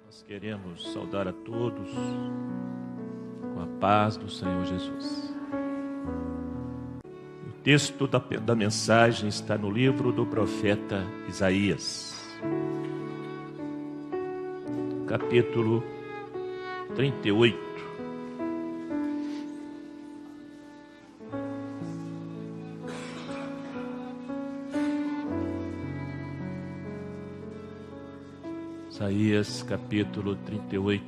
Nós queremos saudar a todos com a paz do Senhor Jesus. O texto da mensagem está no livro do profeta Isaías, capítulo 38. Isaías capítulo 38.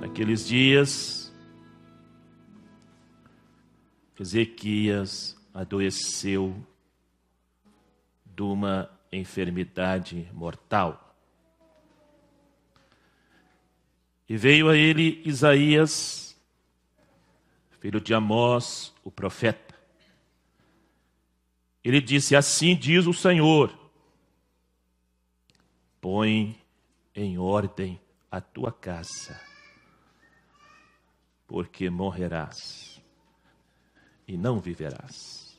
Naqueles dias, Ezequias adoeceu de uma enfermidade mortal. E veio a ele Isaías, filho de Amós, o profeta. Ele disse: assim diz o Senhor, põe em ordem a tua casa, porque morrerás e não viverás.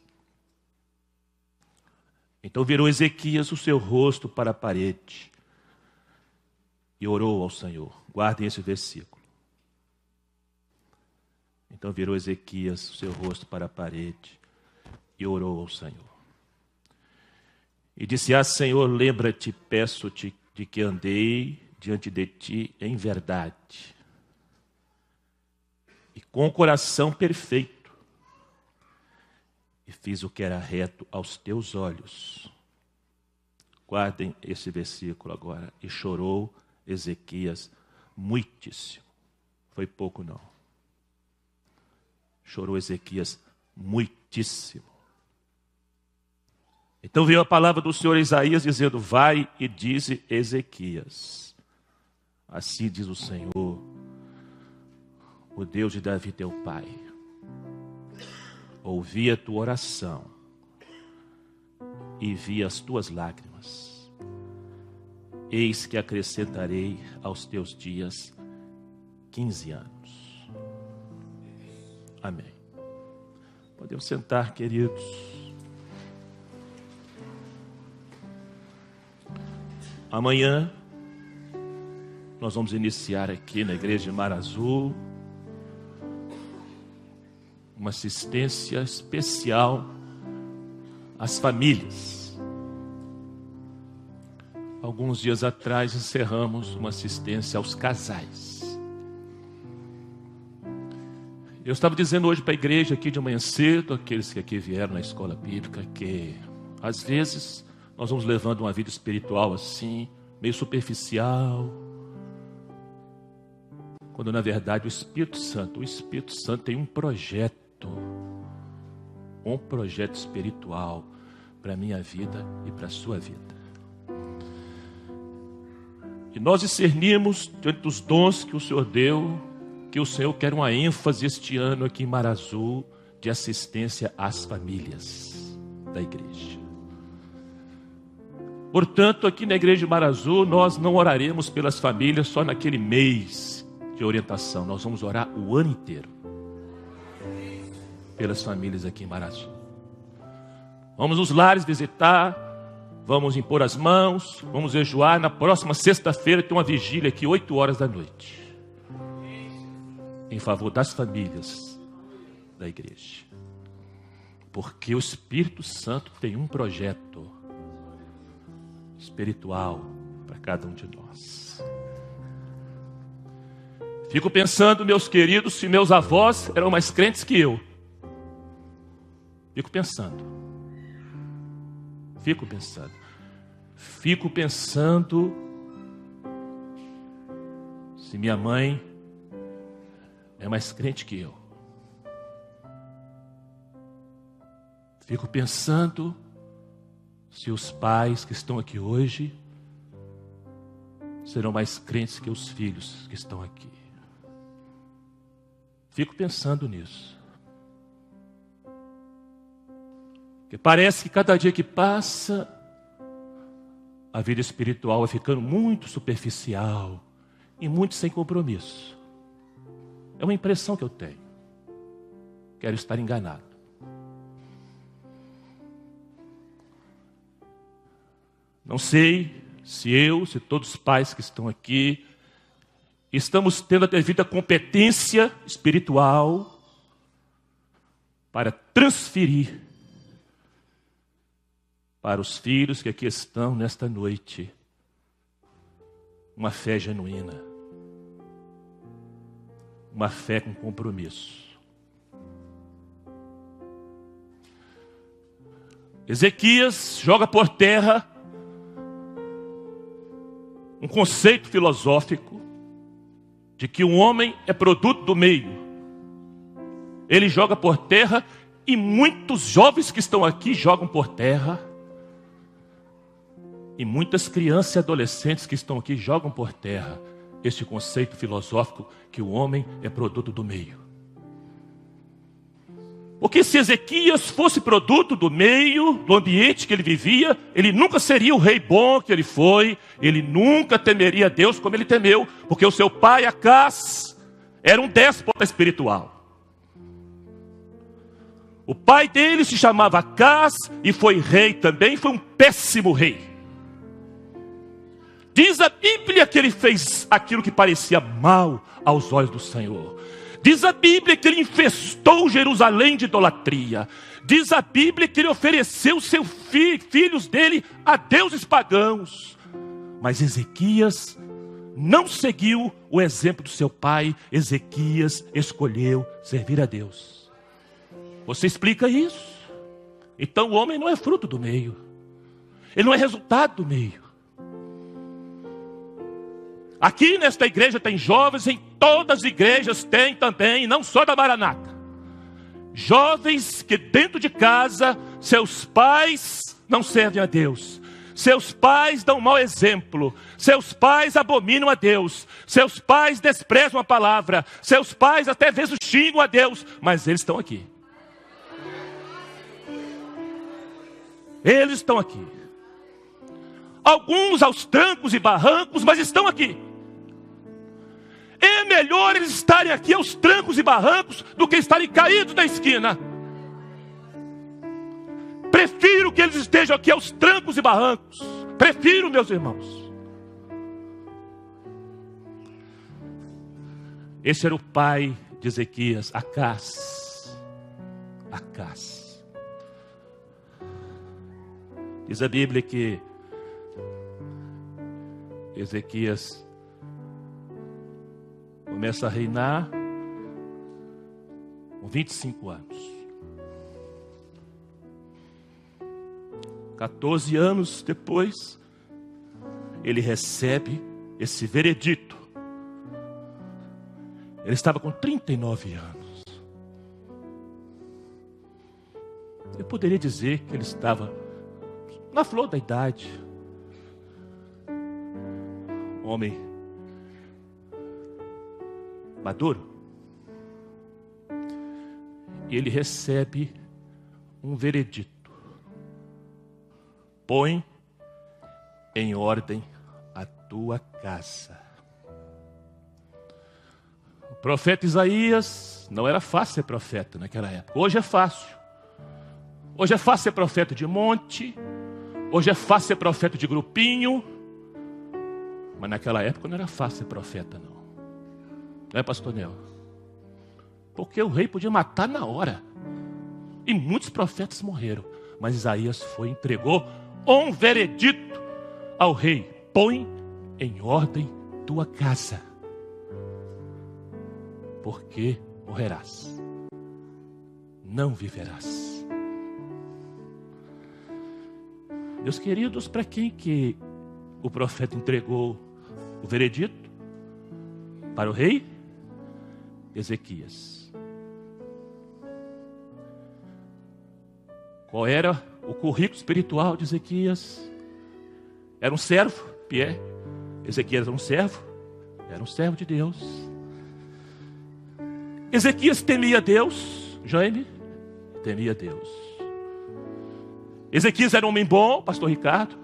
Então virou Ezequias o seu rosto para a parede e orou ao Senhor. Guardem esse versículo. Então virou Ezequias o seu rosto para a parede e orou ao Senhor. E disse: Senhor, lembra-te, peço-te, de que andei diante de ti em verdade e com o coração perfeito, e fiz o que era reto aos teus olhos. Guardem esse versículo agora. E chorou Ezequias muitíssimo. Foi pouco não. Chorou Ezequias muitíssimo. Então veio a palavra do Senhor a Isaías dizendo: vai e dize Ezequias, assim diz o Senhor, o Deus de Davi teu pai, ouvi a tua oração e vi as tuas lágrimas. Eis que acrescentarei aos teus dias 15 anos. Amém. Podemos sentar, queridos. Amanhã nós vamos iniciar aqui na igreja de Mar Azul uma assistência especial às famílias. Alguns dias atrás encerramos uma assistência aos casais. Eu estava dizendo hoje para a igreja aqui de manhã cedo, aqueles que aqui vieram na escola bíblica, que às vezes nós vamos levando uma vida espiritual assim, meio superficial, quando na verdade o Espírito Santo tem um projeto espiritual para a minha vida e para a sua vida. E nós discernimos diante dos dons que o Senhor deu, que o Senhor quer uma ênfase este ano aqui em Mar Azul de assistência às famílias da igreja. Portanto, aqui na igreja de Mar Azul, nós não oraremos pelas famílias só naquele mês de orientação. Nós vamos orar o ano inteiro pelas famílias aqui em Mar Azul. Vamos nos lares visitar, vamos impor as mãos, vamos jejuar. Na próxima sexta-feira tem uma vigília aqui, 8 horas da noite, em favor das famílias da igreja. Porque o Espírito Santo tem um projeto espiritual para cada um de nós. Fico pensando, meus queridos, se meus avós eram mais crentes que eu. Fico pensando se minha mãe é mais crente que eu. Fico pensando se os pais que estão aqui hoje serão mais crentes que os filhos que estão aqui. Fico pensando nisso. Porque parece que cada dia que passa, a vida espiritual vai ficando muito superficial e muito sem compromisso. É uma impressão que eu tenho. Quero estar enganado. Não sei se todos os pais que estão aqui, estamos tendo a devida competência espiritual para transferir para os filhos que aqui estão nesta noite uma fé genuína, uma fé com compromisso. Ezequias joga por terra um conceito filosófico de que um homem é produto do meio. Ele joga por terra e muitos jovens que estão aqui jogam por terra. E muitas crianças e adolescentes que estão aqui jogam por terra este conceito filosófico que o homem é produto do meio. Porque se Ezequias fosse produto do meio, do ambiente que ele vivia, ele nunca seria o rei bom que ele foi, ele nunca temeria Deus como ele temeu, porque o seu pai, Acás, era um déspota espiritual. O pai dele se chamava Acás e foi rei também, foi um péssimo rei. Diz a Bíblia que ele fez aquilo que parecia mal aos olhos do Senhor. Diz a Bíblia que ele infestou Jerusalém de idolatria. Diz a Bíblia que ele ofereceu seus filhos dele a deuses pagãos. Mas Ezequias não seguiu o exemplo do seu pai. Ezequias escolheu servir a Deus. Você explica isso? Então o homem não é fruto do meio. Ele não é resultado do meio. Aqui nesta igreja tem jovens, em todas as igrejas tem também, não só da Maranata. Jovens que dentro de casa, seus pais não servem a Deus. Seus pais dão mau exemplo. Seus pais abominam a Deus. Seus pais desprezam a palavra. Seus pais até vezes xingam a Deus. Mas eles estão aqui. Eles estão aqui. Alguns aos trancos e barrancos, mas estão aqui. É melhor eles estarem aqui aos trancos e barrancos do que estarem caídos na esquina. Prefiro que eles estejam aqui aos trancos e barrancos. Prefiro, meus irmãos. Esse era o pai de Ezequias, Acás. Acás. Diz a Bíblia que Ezequias começa a reinar com 25 anos. 14 anos depois, ele recebe esse veredito. Ele estava com 39 anos. Eu poderia dizer que ele estava na flor da idade. Homem maduro. E ele recebe um veredito. Põe em ordem a tua casa. O profeta Isaías, não era fácil ser profeta naquela época. Hoje é fácil. Hoje é fácil ser profeta de monte. Hoje é fácil ser profeta de grupinho. Mas naquela época não era fácil ser profeta, não. Não é, pastor Nel? Porque o rei podia matar na hora. E muitos profetas morreram. Mas Isaías foi e entregou um veredito ao rei. Põe em ordem tua casa, porque morrerás, não viverás. Meus queridos, para quem que o profeta entregou o veredito? Para o rei Ezequias. Qual era o currículo espiritual de Ezequias? Era um servo, Pierre. Ezequias era um servo de Deus. Ezequias temia Deus, Jaime, temia Deus. Ezequias era um homem bom, pastor Ricardo,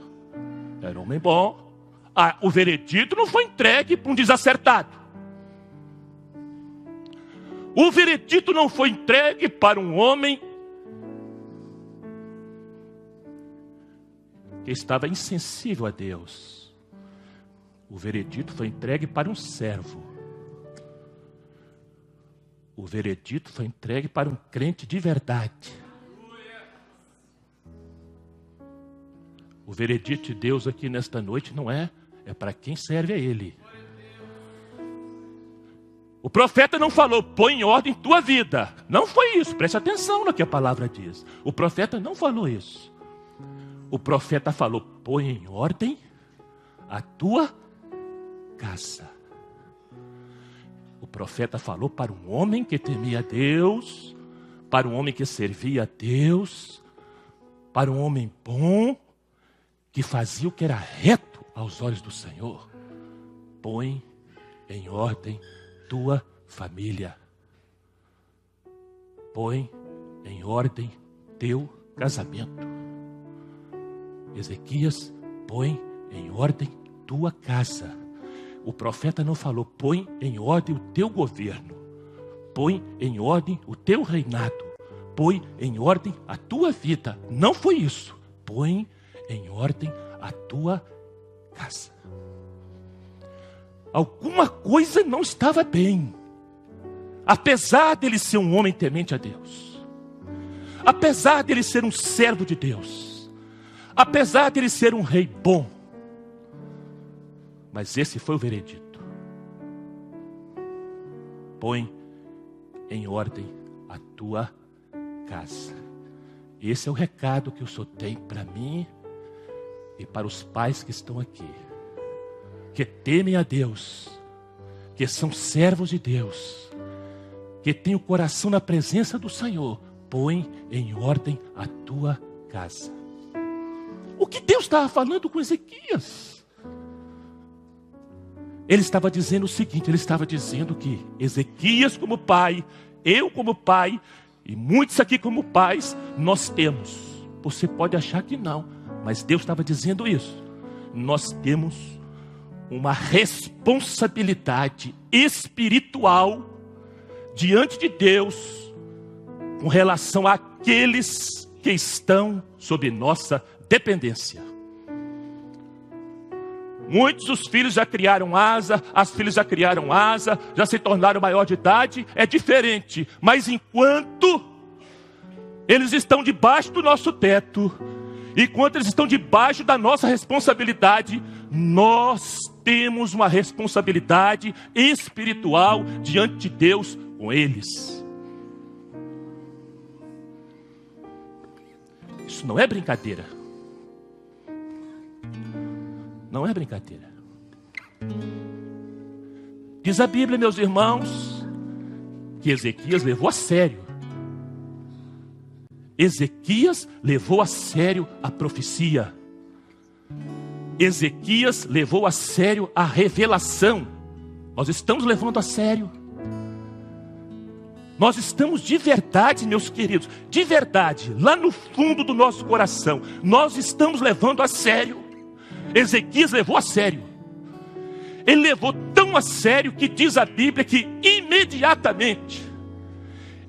era um homem bom. O veredito não foi entregue para um desacertado. O veredito não foi entregue para um homem que estava insensível a Deus. O veredito foi entregue para um servo. O veredito foi entregue para um crente de verdade. O veredito de Deus aqui nesta noite não é para quem serve a Ele. O profeta não falou, põe em ordem tua vida. Não foi isso, preste atenção no que a palavra diz. O profeta não falou isso. O profeta falou, põe em ordem a tua casa. O profeta falou para um homem que temia a Deus, para um homem que servia a Deus, para um homem bom, que fazia o que era reto aos olhos do Senhor. Põe em ordem tua família. Põe em ordem teu casamento. Ezequias, põe em ordem tua casa. O profeta não falou, põe em ordem o teu governo. Põe em ordem o teu reinado. Põe em ordem a tua vida. Não foi isso. Põe em ordem a tua casa. Alguma coisa não estava bem. Apesar dele ser um homem temente a Deus. Apesar dele ser um servo de Deus. Apesar dele ser um rei bom. Mas esse foi o veredito. Põe em ordem a tua casa. Esse é o recado que o Senhor tem para mim e para os pais que estão aqui, que temem a Deus, que são servos de Deus, que têm o coração na presença do Senhor. Põe em ordem a tua casa. O que Deus estava falando com Ezequias? Ele estava dizendo o seguinte, ele estava dizendo que Ezequias como pai, eu como pai, e muitos aqui como pais, nós temos. Você pode achar que não, mas Deus estava dizendo isso. Nós temos uma responsabilidade espiritual diante de Deus com relação àqueles que estão sob nossa dependência. Muitos dos filhos já criaram asa, as filhas já criaram asa, já se tornaram maior de idade, é diferente. Mas enquanto eles estão debaixo do nosso teto, enquanto eles estão debaixo da nossa responsabilidade, nós temos uma responsabilidade espiritual diante de Deus com eles. Isso não é brincadeira. Não é brincadeira. Diz a Bíblia, meus irmãos, que Ezequias levou a sério. Ezequias levou a sério a profecia. Ezequias levou a sério a revelação. Nós estamos levando a sério. Nós estamos de verdade, meus queridos, de verdade, lá no fundo do nosso coração, nós estamos levando a sério. Ezequias levou a sério. Ele levou tão a sério que diz a Bíblia que imediatamente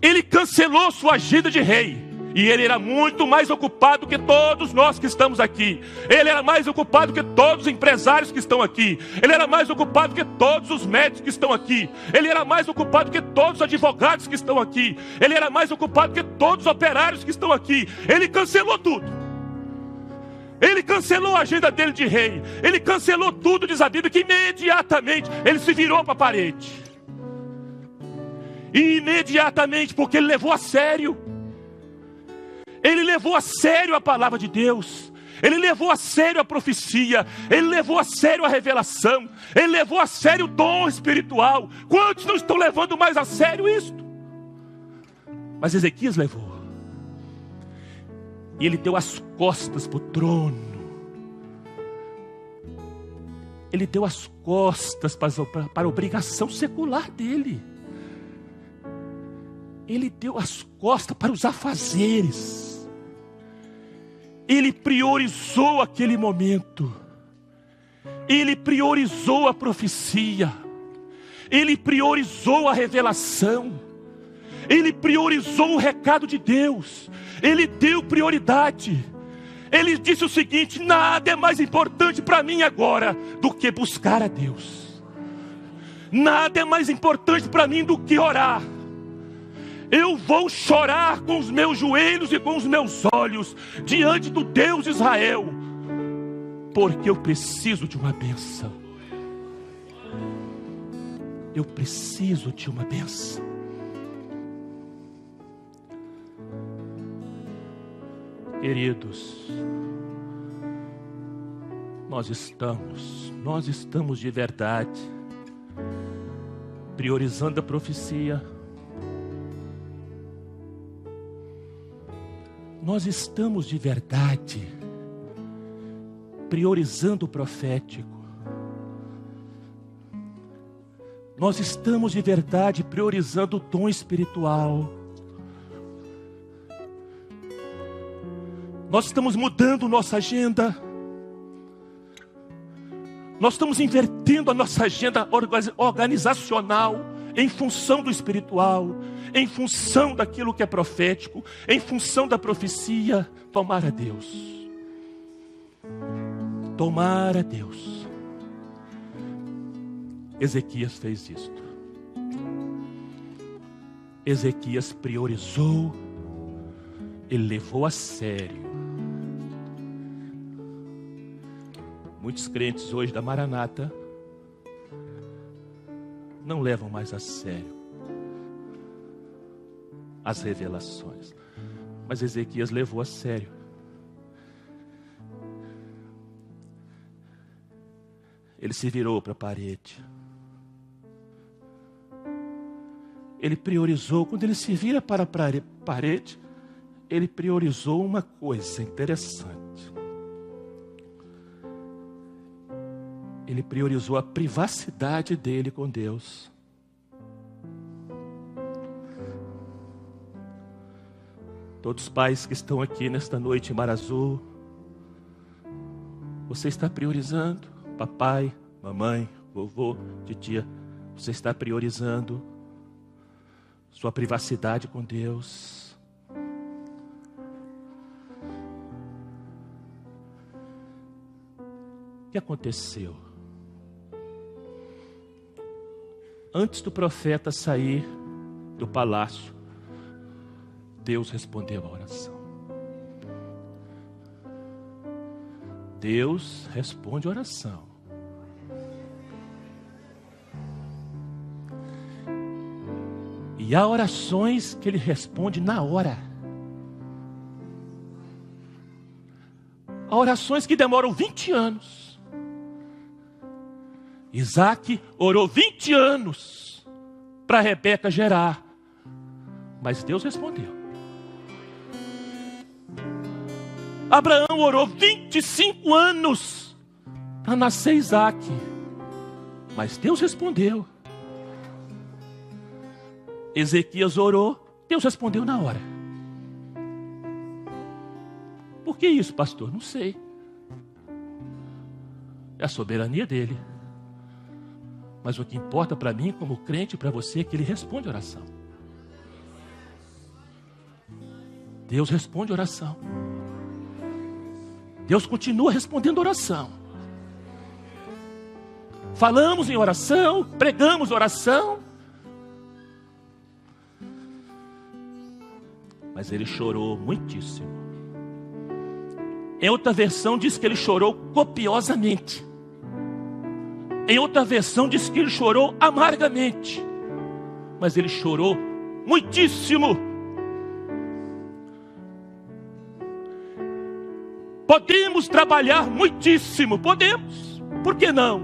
ele cancelou sua agenda de rei. E ele era muito mais ocupado que todos nós que estamos aqui. Ele era mais ocupado que todos os empresários que estão aqui. Ele era mais ocupado que todos os médicos que estão aqui. Ele era mais ocupado que todos os advogados que estão aqui. Ele era mais ocupado que todos os operários que estão aqui. Ele cancelou tudo. Ele cancelou a agenda dele de rei. Ele cancelou tudo, diz a Bíblia, que imediatamente ele se virou para a parede. E imediatamente, porque ele levou a sério. Ele levou a sério a palavra de Deus. Ele levou a sério a profecia. Ele levou a sério a revelação. Ele levou a sério o dom espiritual. Quantos não estão levando mais a sério isto? Mas Ezequias levou. E ele deu as costas para o trono. Ele deu as costas para a obrigação secular dele. Ele deu as costas para os afazeres. Ele priorizou aquele momento. Ele priorizou a profecia. Ele priorizou a revelação. Ele priorizou o recado de Deus. Ele deu prioridade. Ele disse o seguinte: nada é mais importante para mim agora do que buscar a Deus. Nada é mais importante para mim do que orar. Eu vou chorar com os meus joelhos e com os meus olhos diante do Deus de Israel, porque eu preciso de uma bênção. Eu preciso de uma bênção. Queridos, nós estamos de verdade priorizando a profecia. Nós estamos de verdade priorizando o profético. Nós estamos de verdade priorizando o dom espiritual. Nós estamos mudando nossa agenda. Nós estamos invertendo a nossa agenda organizacional em função do espiritual, em função daquilo que é profético, em função da profecia. Tomara a Deus. Tomara a Deus. Ezequias fez isto. Ezequias priorizou, ele levou a sério. Muitos crentes hoje da Maranata não levam mais a sério as revelações, mas Ezequias levou a sério. Ele se virou para a parede. Ele priorizou. Quando ele se vira para a parede, ele priorizou uma coisa interessante. Ele priorizou a privacidade dele com Deus. Todos os pais que estão aqui nesta noite em Mar Azul, você está priorizando? Papai, mamãe, vovô, titia, você está priorizando sua privacidade com Deus? O que aconteceu? Antes do profeta sair do palácio, Deus respondeu a oração. Deus responde a oração. E há orações que Ele responde na hora. Há orações que demoram 20 anos. Isaac orou 20 anos para Rebeca gerar, mas Deus respondeu. Abraão orou 25 anos para nascer Isaac, mas Deus respondeu. Ezequias orou, Deus respondeu na hora. Por que isso, pastor? Não sei. É a soberania dele. Mas o que importa para mim, como crente, para você, é que Ele responde a oração. Deus responde a oração. Deus continua respondendo a oração. Falamos em oração, pregamos oração. Mas ele chorou muitíssimo. Em outra versão diz que ele chorou copiosamente. Em outra versão diz que ele chorou amargamente. Mas ele chorou muitíssimo. Podemos trabalhar muitíssimo, podemos. Por que não?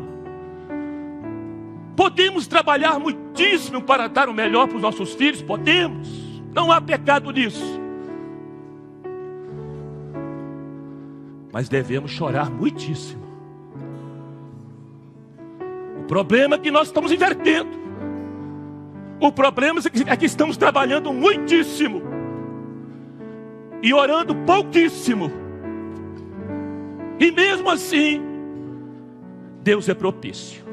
Podemos trabalhar muitíssimo para dar o melhor para os nossos filhos, podemos. Não há pecado nisso. Mas devemos chorar muitíssimo. O problema é que nós estamos invertendo. O problema é que estamos trabalhando muitíssimo e orando pouquíssimo. E mesmo assim, Deus é propício.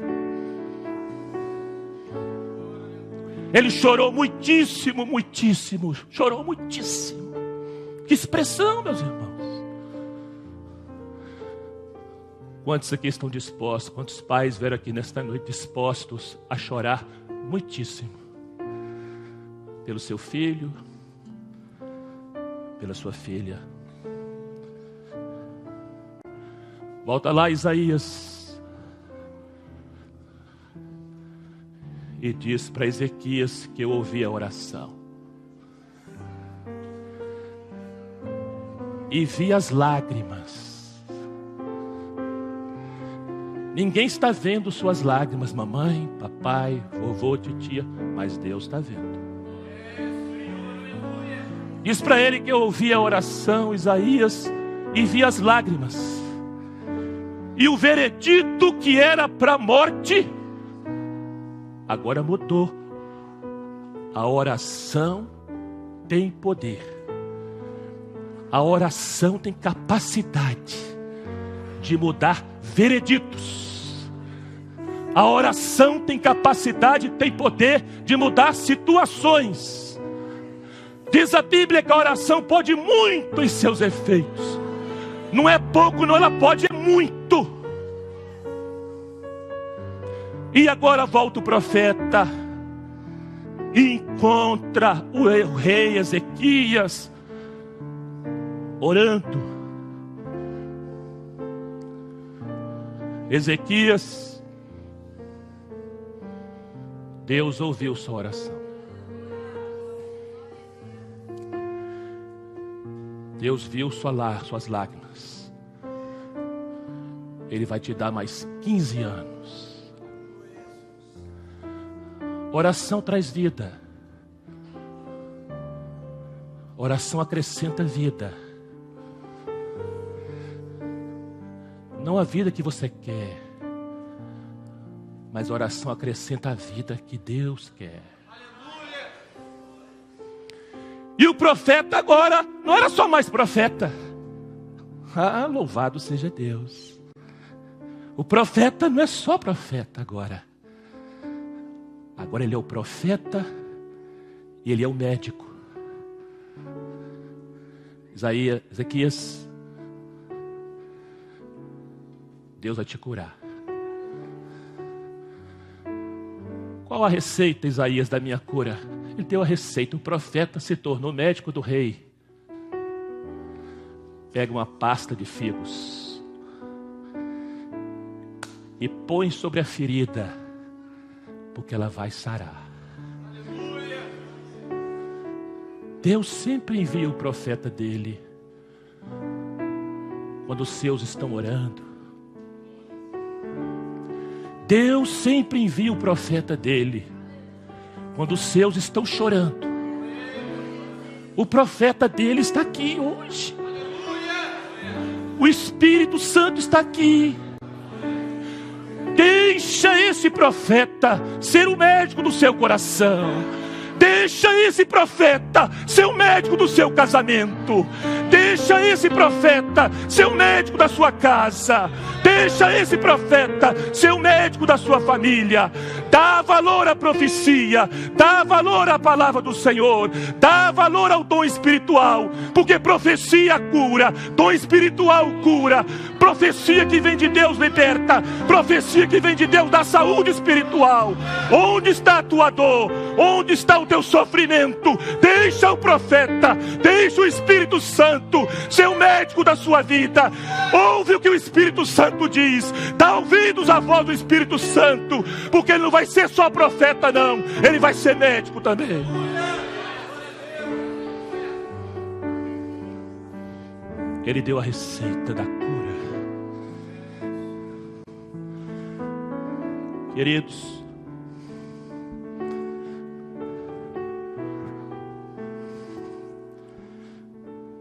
Ele chorou muitíssimo, muitíssimo. Chorou muitíssimo. Que expressão, meus irmãos. Quantos aqui estão dispostos? Quantos pais vieram aqui nesta noite dispostos a chorar muitíssimo pelo seu filho, pela sua filha? Volta lá, Isaías, e diz para Ezequias que eu ouvi a oração e vi as lágrimas. Ninguém está vendo suas lágrimas, mamãe, papai, vovô, titia, mas Deus está vendo. Diz para ele que eu ouvi a oração, Isaías, e vi as lágrimas. E o veredito que era para a morte, agora mudou. A oração tem poder. A oração tem capacidade de mudar vereditos. A oração tem capacidade, tem poder de mudar situações. Diz a Bíblia que a oração pode muito em seus efeitos. Não é pouco, não, ela pode é muito. E agora volta o profeta e encontra o rei Ezequias orando. Ezequias, Deus ouviu sua oração. Deus viu suas lágrimas. Ele vai te dar mais 15 anos. Oração traz vida. Oração acrescenta vida. Não a vida que você quer, mas a oração acrescenta a vida que Deus quer. E o profeta agora não era só mais profeta. Ah, louvado seja Deus. O profeta não é só profeta agora. Agora ele é o profeta e ele é o médico. Ezequias, Deus vai te curar. Qual a receita, Isaías, da minha cura? Ele deu a receita. O profeta se tornou médico do rei. Pega uma pasta de figos e põe sobre a ferida, porque ela vai sarar. Deus sempre envia o profeta dele quando os seus estão orando. Deus sempre envia o profeta dele quando os seus estão chorando. O profeta dele está aqui hoje. O Espírito Santo está aqui. Deixa esse profeta ser o médico do seu coração. Deixa esse profeta ser o médico do seu casamento. Deixa esse profeta ser o médico da sua casa. Deixa esse profeta ser o médico da sua família. Dá valor à profecia. Dá valor à palavra do Senhor. Dá valor ao dom espiritual. Porque profecia cura. Dom espiritual cura. Profecia que vem de Deus liberta. Profecia que vem de Deus dá saúde espiritual. Onde está a tua dor? Onde está o teu sofrimento? Deixa o profeta, deixa o Espírito Santo ser o médico da sua vida. Ouve o que o Espírito Santo diz. Dá ouvidos à voz do Espírito Santo, porque ele não vai ser só profeta não, ele vai ser médico também. Ele deu a receita da cura. Queridos,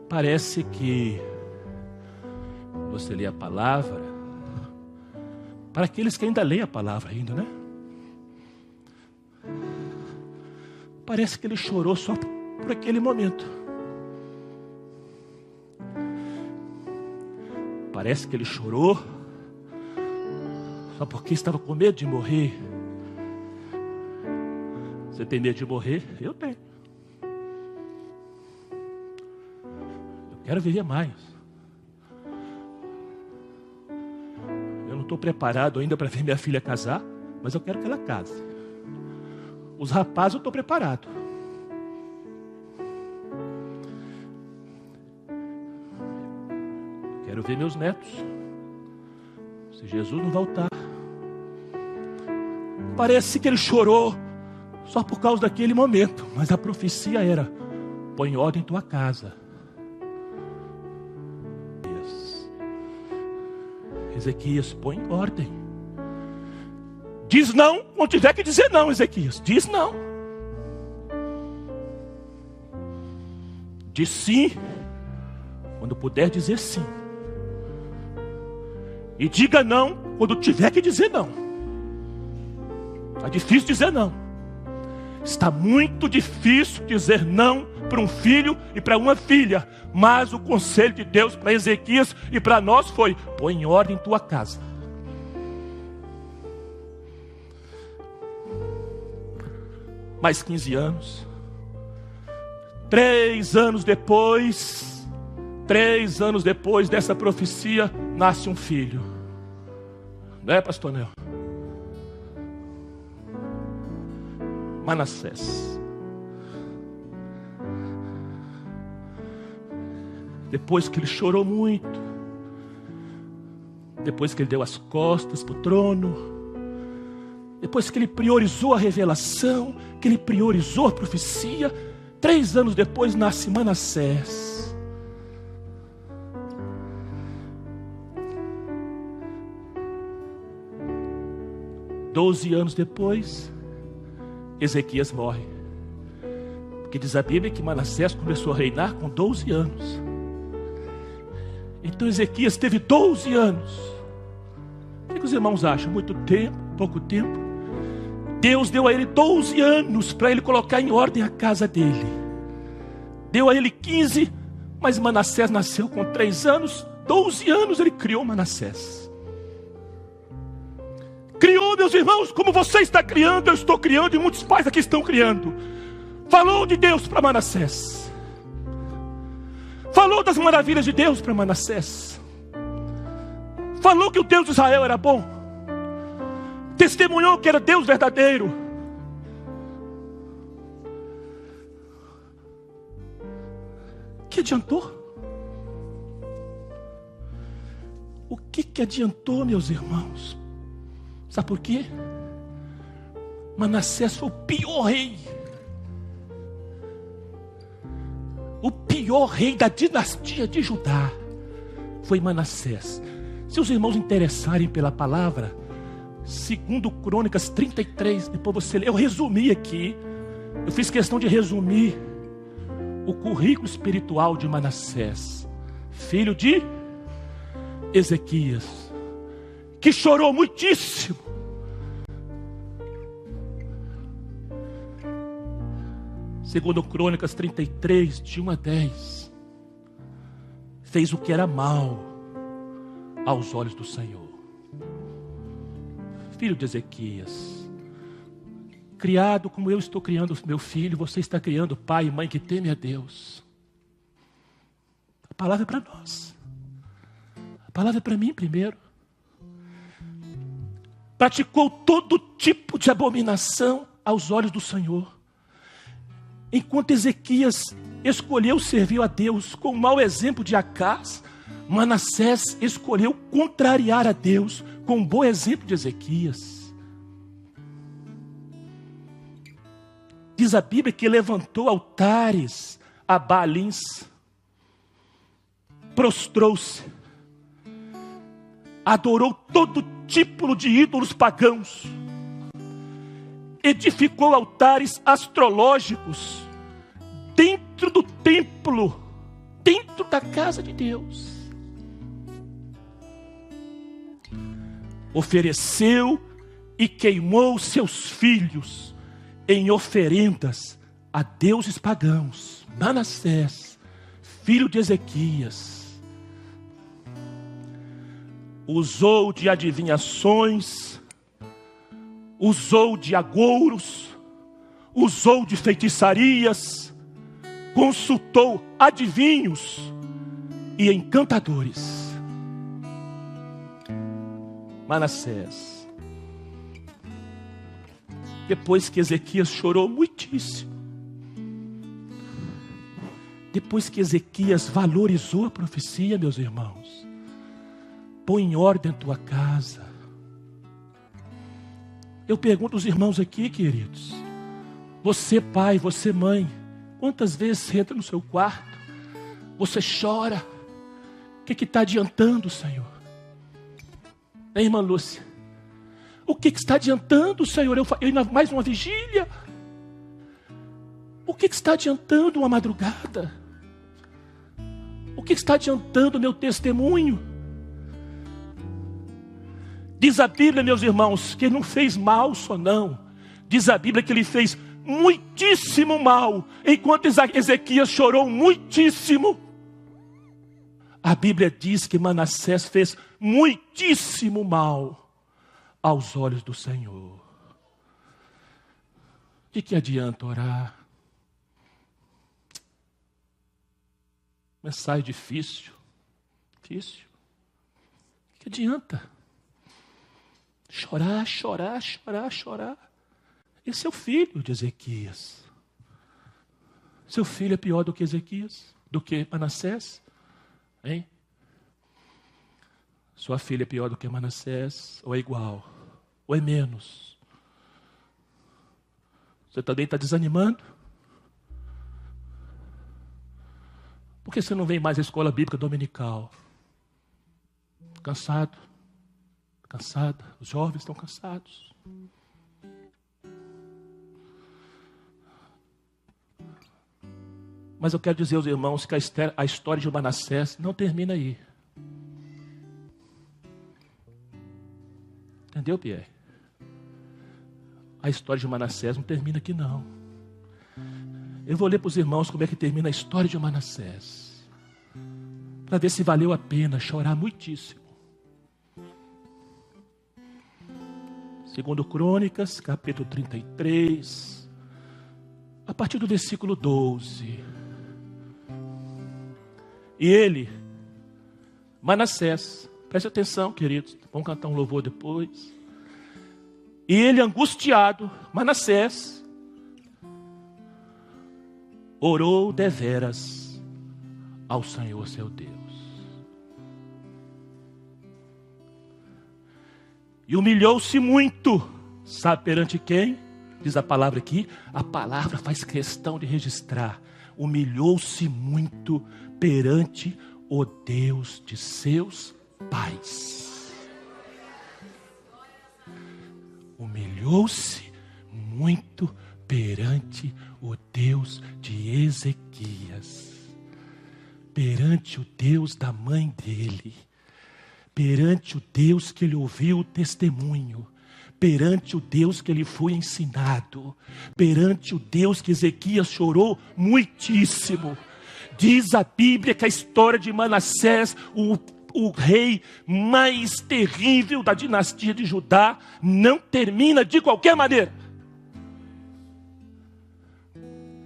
parece que você lê a palavra, para aqueles que ainda leem a palavra ainda, né? Parece que ele chorou só por aquele momento. Parece que ele chorou só porque estava com medo de morrer. Você tem medo de morrer? Eu tenho. Eu quero viver mais. estou preparado ainda para ver minha filha casar, mas eu quero que ela case. Os rapazes eu estou preparado. Quero ver meus netos. Se Jesus não voltar. Parece que ele chorou só por causa daquele momento, mas a profecia era: põe em ordem tua casa. Ezequias, põe em ordem. Diz não, não tiver que dizer não, Ezequias. Diz não. Diz sim, quando puder dizer sim. E diga não, quando tiver que dizer não. Está difícil dizer não. Está muito difícil dizer não para um filho e para uma filha. Mas o conselho de Deus para Ezequias e para nós foi: põe em ordem tua casa. Mais 15 anos. 3 anos depois dessa profecia, nasce um filho. Não é, pastor Nel? Manassés. Depois que ele chorou muito, depois que ele deu as costas para o trono, depois que ele priorizou a revelação, que ele priorizou a profecia, 3 anos depois nasce Manassés. Doze anos depois, Ezequias morre. Porque diz a Bíblia que Manassés começou a reinar com 12 anos. Então Ezequias teve 12 anos. O que os irmãos acham? Muito tempo? Pouco tempo? Deus deu a ele 12 anos para ele colocar em ordem a casa dele. Deu a ele 15, mas Manassés nasceu com 3 anos. 12 anos ele criou Manassés. Criou, meus irmãos, como você está criando, eu estou criando e muitos pais aqui estão criando. Falou de Deus para Manassés. Falou das maravilhas de Deus para Manassés. Falou que o Deus de Israel era bom. Testemunhou que era Deus verdadeiro. Que adiantou? O que adiantou, meus irmãos? Sabe por quê? Manassés foi o pior rei. O pior rei da dinastia de Judá foi Manassés. Se os irmãos interessarem pela palavra, segundo Crônicas 33, depois você lê, eu resumi aqui. Eu fiz questão de resumir o currículo espiritual de Manassés, filho de Ezequias, que chorou muitíssimo. Segundo Crônicas 33, de 1 a 10, fez o que era mal aos olhos do Senhor. Filho de Ezequias, criado como eu estou criando meu filho, você está criando pai e mãe que temem a Deus. A palavra é para nós. A palavra é para mim primeiro. Praticou todo tipo de abominação aos olhos do Senhor. Enquanto Ezequias escolheu servir a Deus com o mau exemplo de Acás, Manassés escolheu contrariar a Deus com o bom exemplo de Ezequias. Diz a Bíblia que levantou altares a Baalins, prostrou-se, adorou todo tipo de ídolos pagãos, edificou altares astrológicos dentro do templo, dentro da casa de Deus. Ofereceu e queimou seus filhos em oferendas a deuses pagãos. Manassés, filho de Ezequias, usou de adivinhações, usou de agouros, usou de feitiçarias, consultou adivinhos e encantadores. Manassés. Depois que Ezequias chorou muitíssimo, depois que Ezequias valorizou a profecia, meus irmãos, põe em ordem a tua casa. Eu pergunto aos irmãos aqui, queridos, você pai, você mãe, quantas vezes você entra no seu quarto, você chora, o que está adiantando, Senhor? Hein, irmã Lúcia? O que está adiantando, Senhor? Eu mais uma vigília? O que está adiantando uma madrugada? O que está adiantando o meu testemunho? Diz a Bíblia, meus irmãos, que ele não fez mal só não. Diz a Bíblia que ele fez muitíssimo mal, enquanto Ezequias chorou muitíssimo. A Bíblia diz que Manassés fez muitíssimo mal aos olhos do Senhor. De que adianta orar? Mensagem difícil. Difícil. De que adianta? Chorar, chorar, chorar, chorar. Esse é o filho de Ezequias. Seu filho é pior do que Ezequias? Do que Manassés? Hein? Sua filha é pior do que Manassés? Ou é igual? Ou é menos? Você também está desanimando? Por que você não vem mais à escola bíblica dominical? Cansado? Cansada? Os jovens estão cansados. Mas eu quero dizer aos irmãos que a história de Manassés não termina aí. Entendeu, Pierre? A história de Manassés não termina aqui, não. Eu vou ler para os irmãos como é que termina a história de Manassés, para ver se valeu a pena chorar muitíssimo. Segundo Crônicas, capítulo 33, a partir do versículo 12. E ele, Manassés, preste atenção, queridos, vamos cantar um louvor depois. E ele, angustiado, Manassés, orou deveras ao Senhor seu Deus. E humilhou-se muito, sabe perante quem? Diz a palavra aqui, a palavra faz questão de registrar. Humilhou-se muito perante o Deus de seus pais. Humilhou-se muito perante o Deus de Ezequias, perante o Deus da mãe dele, perante o Deus que ele ouviu o testemunho, perante o Deus que ele foi ensinado, perante o Deus que Ezequias chorou muitíssimo. Diz a Bíblia que a história de Manassés, o rei mais terrível da dinastia de Judá, não termina de qualquer maneira.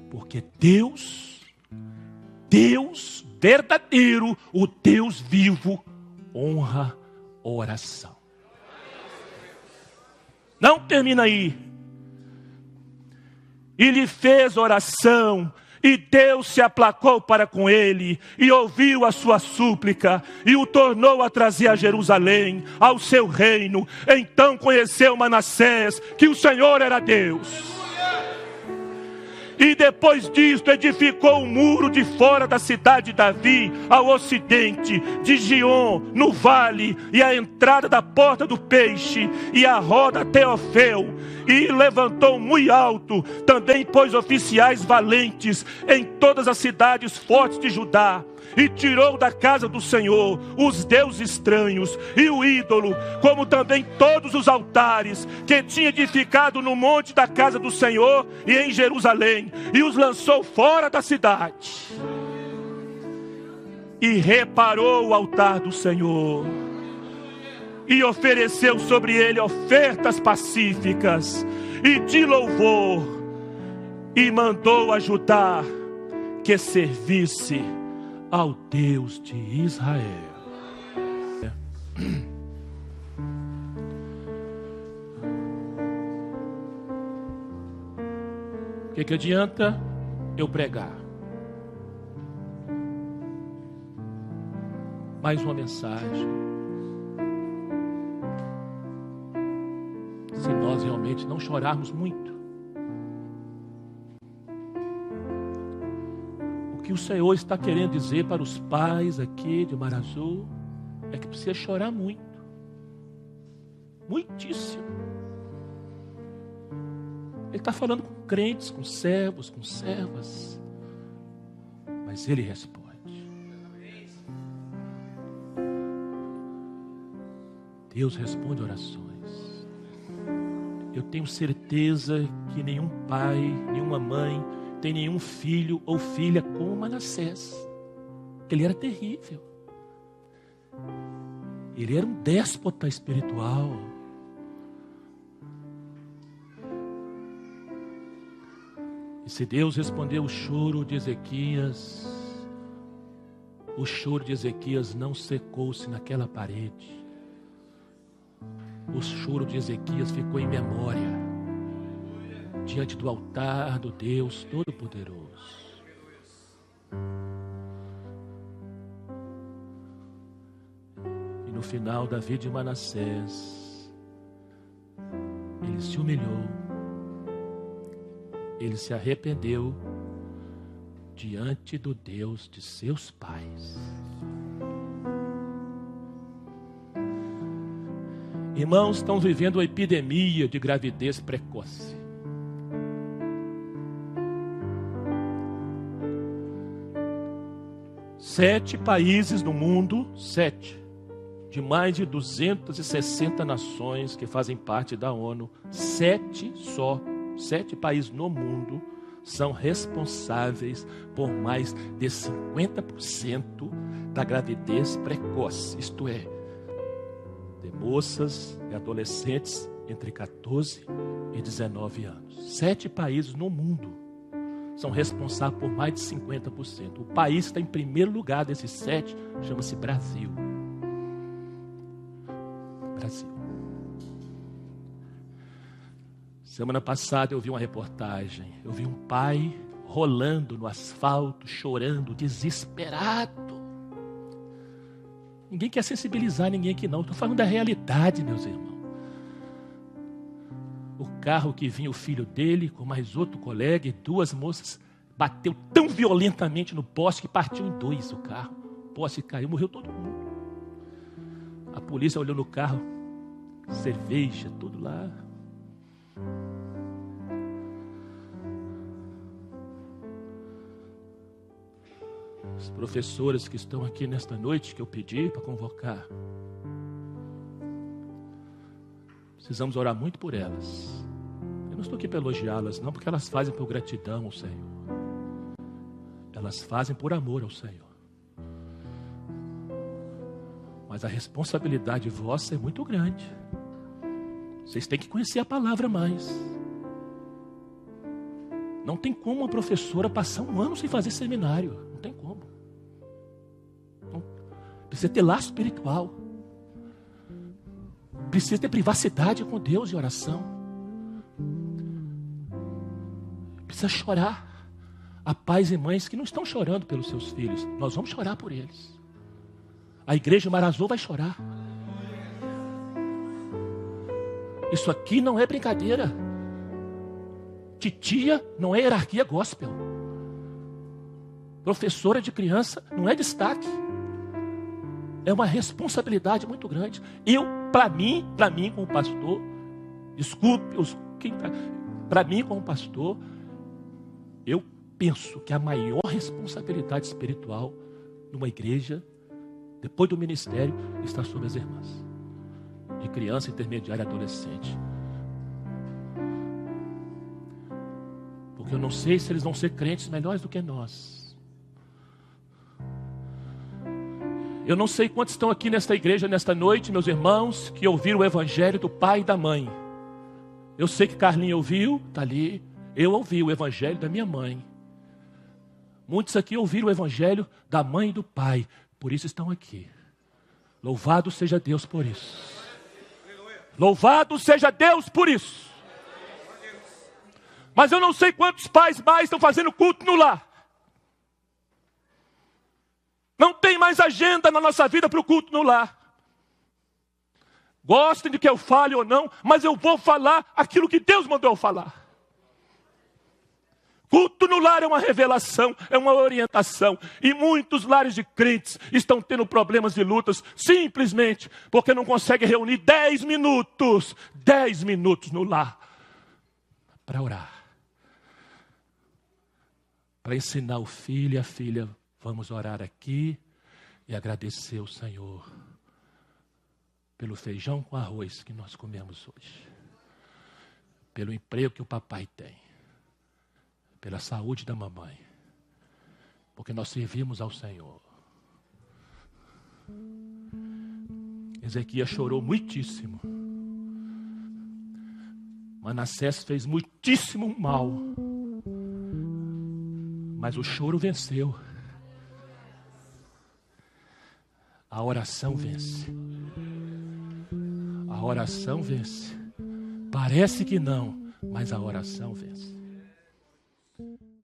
Porque Deus verdadeiro, o Deus vivo, honra a oração. Não termina aí. Ele fez oração, e Deus se aplacou para com ele, e ouviu a sua súplica, e o tornou a trazer a Jerusalém, ao seu reino. Então conheceu Manassés que o Senhor era Deus. E depois disto edificou o muro de fora da cidade de Davi, ao ocidente, de Gion, no vale, e a entrada da porta do peixe, e a roda até Ofel, e levantou muito alto, também pôs oficiais valentes em todas as cidades fortes de Judá, e tirou da casa do Senhor os deuses estranhos e o ídolo, como também todos os altares que tinha edificado no monte da casa do Senhor e em Jerusalém, e os lançou fora da cidade. E reparou o altar do Senhor, e ofereceu sobre ele ofertas pacíficas e de louvor, e mandou a Judá que servisse ao Deus de Israel. que adianta eu pregar? Mais uma mensagem. Se nós realmente não chorarmos muito. O que o Senhor está querendo dizer para os pais aqui de Mar Azul é que precisa chorar muito. Muitíssimo. Ele está falando com crentes, com servos, com servas. Mas Ele responde. Deus responde orações. Eu tenho certeza que nenhum pai, nenhuma mãe tem nenhum filho ou filha como Manassés. Ele era terrível. Ele era um déspota espiritual. E se Deus respondeu o choro de Ezequias, o choro de Ezequias não secou-se naquela parede. O choro de Ezequias ficou em memória, diante do altar do Deus Todo-Poderoso. E no final da vida de Manassés, ele se humilhou, ele se arrependeu diante do Deus de seus pais. Irmãos, estão vivendo uma epidemia de gravidez precoce. Sete países no mundo, de mais de 260 nações que fazem parte da ONU, sete países no mundo são responsáveis por mais de 50% da gravidez precoce, isto é, de moças e adolescentes entre 14 e 19 anos. 7 países no mundo são responsáveis por mais de 50%. O país que está em primeiro lugar desses 7 chama-se Brasil. Brasil. Semana passada eu vi uma reportagem. Eu vi um pai rolando no asfalto, chorando, desesperado. Ninguém quer sensibilizar ninguém aqui não. Estou falando da realidade, meus irmãos. O carro que vinha o filho dele com mais outro colega e 2 moças bateu tão violentamente no poste que partiu em 2 o carro. O poste caiu, morreu todo mundo. A polícia olhou no carro, cerveja, tudo lá. As professoras que estão aqui nesta noite, que eu pedi para convocar, precisamos orar muito por elas. Eu não estou aqui para elogiá-las, não, porque elas fazem por gratidão ao Senhor. Elas fazem por amor ao Senhor. Mas a responsabilidade vossa é muito grande. Vocês têm que conhecer a palavra mais. Não tem como uma professora passar 1 ano sem fazer seminário. Não tem como. Não. Precisa ter laço espiritual. Precisa ter privacidade com Deus e oração. Precisa chorar. Há pais e mães que não estão chorando pelos seus filhos. Nós vamos chorar por eles. A igreja Mar Azul vai chorar. Isso aqui não é brincadeira. Titia não é hierarquia gospel. Professora de criança não é destaque. É uma responsabilidade muito grande. Para mim como pastor, desculpe, para mim como pastor, eu penso que a maior responsabilidade espiritual numa igreja, depois do ministério, está sobre as irmãs. De criança, intermediária e adolescente. Porque eu não sei se eles vão ser crentes melhores do que nós. Eu não sei quantos estão aqui nesta igreja, nesta noite, meus irmãos, que ouviram o evangelho do pai e da mãe. Eu sei que Carlinhos ouviu, está ali. Eu ouvi o evangelho da minha mãe. Muitos aqui ouviram o evangelho da mãe e do pai. Por isso estão aqui. Louvado seja Deus por isso. Louvado seja Deus por isso. Mas eu não sei quantos pais mais estão fazendo culto no lar. Não tem mais agenda na nossa vida para o culto no lar. Gostem de que eu fale ou não, mas eu vou falar aquilo que Deus mandou eu falar. Culto no lar é uma revelação, é uma orientação. E muitos lares de crentes estão tendo problemas e lutas simplesmente porque não conseguem reunir 10 minutos no lar para orar. Para ensinar o filho e a filha, vamos orar aqui e agradecer ao Senhor pelo feijão com arroz que nós comemos hoje. Pelo emprego que o papai tem. Pela saúde da mamãe. Porque nós servimos ao Senhor. Ezequias chorou muitíssimo. Manassés fez muitíssimo mal. Mas o choro venceu. A oração vence. A oração vence. Parece que não, mas a oração vence.